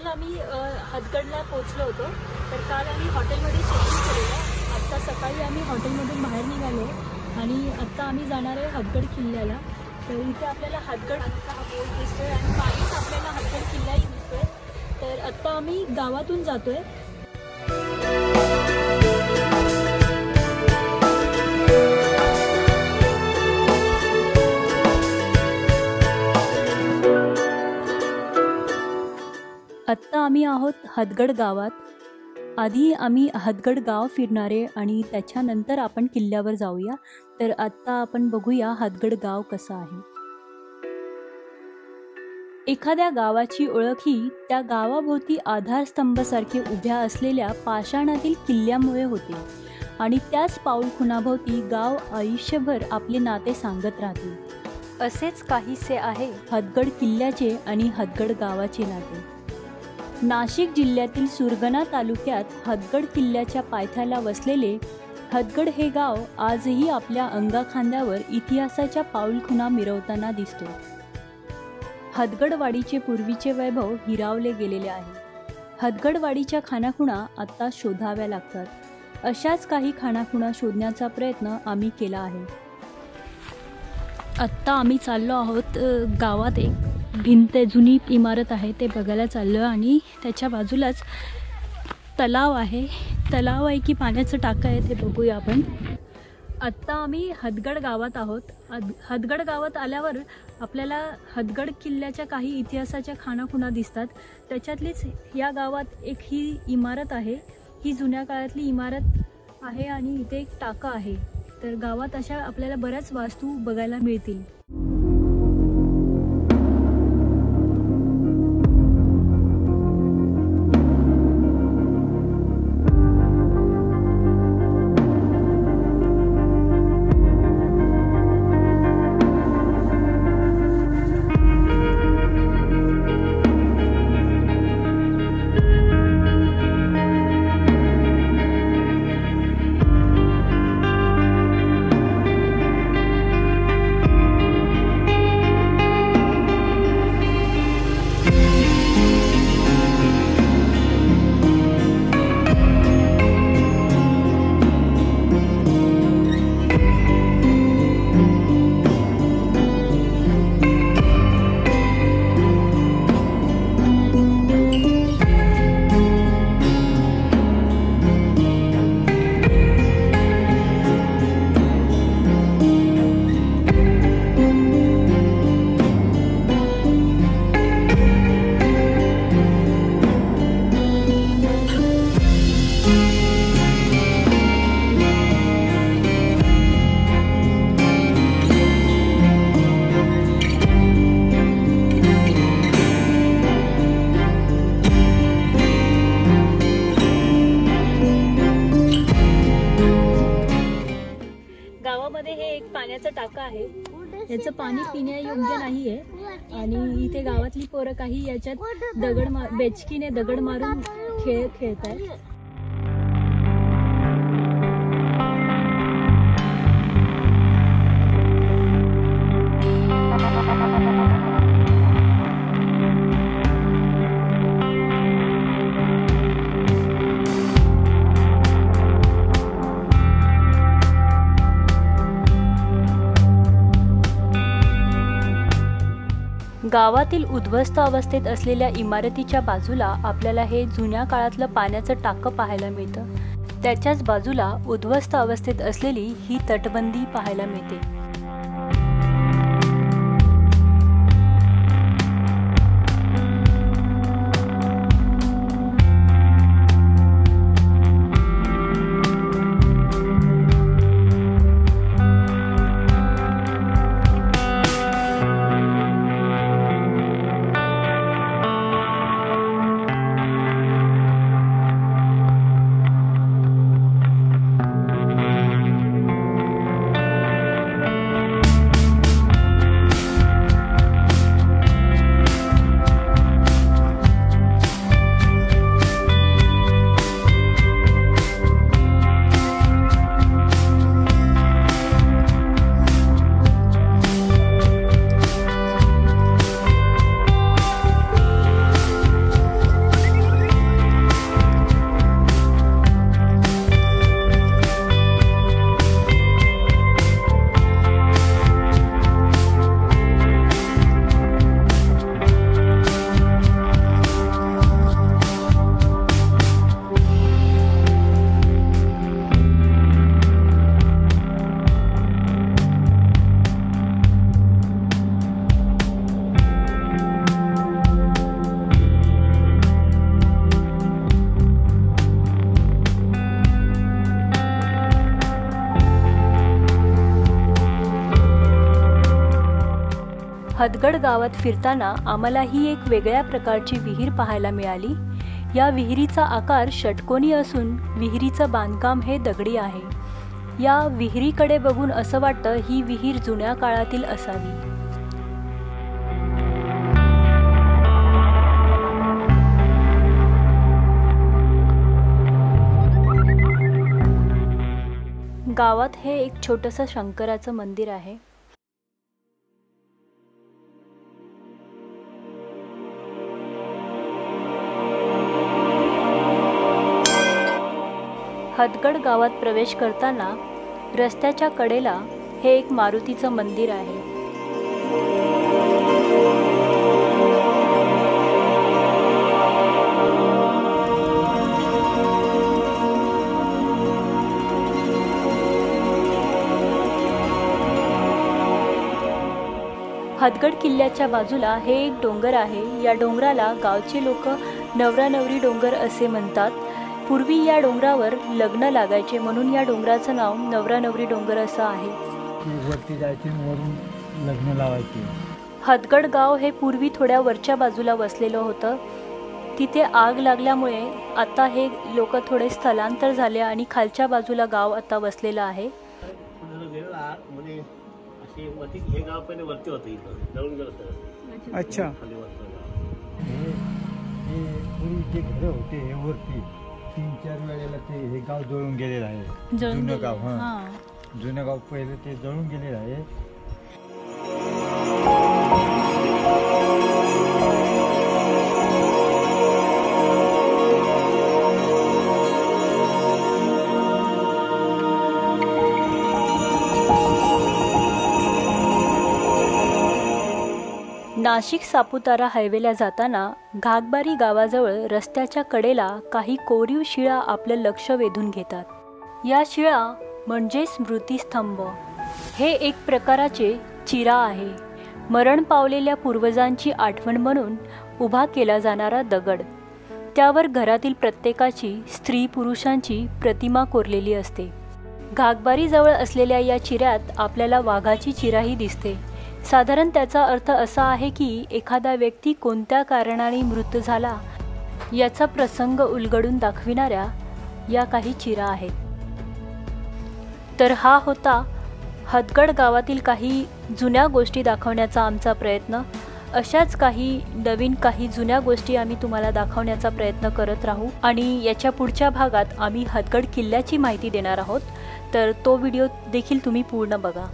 काल आम्ही हदगडला पोहोचलो होतो। तर काल आम्ही हॉटेलमध्ये चेक इन केलेलं। आता सकाळी आम्ही हॉटेलमधून बाहेर निघालो आणि आता आम्ही जाणार आहे हदगड किल्ल्याला। तर इथे आपल्याला हदगडचा हा बोर्ड दिसतोय आणि मागेच आपल्याला हदगड किल्लाही दिसतोय। तर आता आम्ही गावातून जातोय। आत्ता आम्ही आहोत हदगड गावात। आधी आम्ही हदगड गाव फिरणार आहे आणि त्याच्यानंतर आपण किल्ल्यावर जाऊया। तर आत्ता आपण बघूया हदगड गाव कसं आहे। एखाद्या गावाची ओळख ही त्या गावाभोवती आधारस्तंभासारखे उभ्या असलेल्या पाषाणातील किल्ल्यामुळे होते आणि त्याच पाऊलखुणाभोवती गाव आयुष्यभर आपले नाते सांगत राहते। असेच काहीसे आहे हदगड किल्ल्याचे आणि हदगड गावाचे नाते। नाशिक जिल्ह्यातील सुरगाणा तालुक्यात हदगड किल्ल्याच्या पायथ्याला वसलेले हदगड हे गाव आजही आपल्या अंगाखांद्यावर इतिहासाच्या पाऊलखुणा मिरवताना दिसतो। हदगडवाडीचे पूर्वीचे वैभव हिरावले गेलेले आहे। हदगडवाडीच्या खाणाखुणा आता शोधाव्या लागतात। अशाच काही खाणाखुणा शोधण्याचा प्रयत्न आम्ही केला आहे। आत्ता आम्ही चाललो आहोत गावात एक भिंत जुनी इमारत आहे ते बघायला चाललो आणि त्याच्या बाजूलाच तलाव आहे। तलाव आहे की पाण्याचं टाकं आहे ते बघूया आपण। आत्ता आम्ही हदगड गावात आहोत। हदगड गावात आल्यावर आपल्याला हदगड किल्ल्याच्या काही इतिहासाच्या खाणाखुणा दिसतात। त्याच्यातलीच या गावात एक ही इमारत आहे। ही जुन्या काळातली इमारत आहे आणि इथे एक टाकं आहे। तर गावात अशा आपल्याला बऱ्याच वास्तू बघायला मिळतील। गावामध्ये हे एक पाण्याचं टाकं आहे। याचं पाणी पिण्यायोग्य नाहीये आणि इथे गावातली पोरं काही याच्यात बेचकीने दगड मारून खेळ खेळतात। गावातील उद्ध्वस्त अवस्थेत असलेल्या इमारतीच्या बाजूला आपल्याला हे जुन्या काळातलं पाण्याचं टाकं पाहायला मिळतं। त्याच्याच बाजूला उद्ध्वस्त अवस्थेत असलेली ही तटबंदी पाहायला मिळते। हदगड गावात फिरताना आम्हाला ही एक वेगळ्या प्रकारची विहीर पाहायला मिळाली। या विहिरीचा आकार षटकोनी असून विहिरीचं बांधकाम हे दगडी आहे। या विहिरीकडे बघून असं वाटतं ही विहीर जुन्या काळातील असावी। गावात हे एक छोटंसं शंकराचं मंदिर आहे। हदगड गावात प्रवेश करताना रस्त्याच्या कडेला हे एक मारुतीचं मंदिर आहे। हदगड किल्ल्याच्या बाजूला हे एक डोंगर आहे। या डोंगराला गावचे लोक नवरा नवरी डोंगर असे म्हणतात। पूर्वी या डोंगरावर लग्न लागायचे म्हणून या डोंगराचं नाव नवरा नवरी डोंगर असं आहे। वरती जायचे वरून लग्न लावायचे। हदगड गाव हे पूर्वी थोड्या वरच्या बाजूला वसलेलं होतं। तिथे आग लागल्यामुळे आता हे लोक थोडे स्थलांतर झाले आणि खालच्या बाजूला गाव आता वसलेलं आहे। अच्छा, पूर्वीचे घर होते हे वरती 3-4 वेळेला हे गाव जळून गेलेलं आहे। जुनं गाव, जुनं गाव पहिले ते जळून गेलेलं आहे। नाशिक सापुतारा हायवेला जाताना घागबारी गावाजवळ रस्त्याच्या कडेला काही कोरीव शिळा आपलं लक्ष वेधून घेतात। या शिळा म्हणजे स्मृतिस्तंभ। हे एक प्रकाराचे चिरा आहे। मरण पावलेल्या पूर्वजांची आठवण म्हणून उभा केला जाणारा दगड। त्यावर घरातील प्रत्येकाची स्त्री पुरुषांची प्रतिमा कोरलेली असते। घागबारीजवळ असलेल्या या चिऱ्यात आपल्याला वाघाची चिराही दिसते। साधारण त्याचा अर्थ असा आहे की एखादा व्यक्ती कोणत्या कारणाने मृत झाला याचा प्रसंग उलगडून दाखविणाऱ्या या काही चिरा आहेत। तर हा होता हदगड गावातील काही जुन्या गोष्टी दाखवण्याचा आमचा प्रयत्न। अशाच काही नवीन काही जुन्या गोष्टी आम्ही तुम्हाला दाखवण्याचा प्रयत्न करत राहू आणि याच्या पुढच्या भागात आम्ही हदगड किल्ल्याची माहिती देणार आहोत। तर तो व्हिडिओ देखील तुम्ही पूर्ण बघा।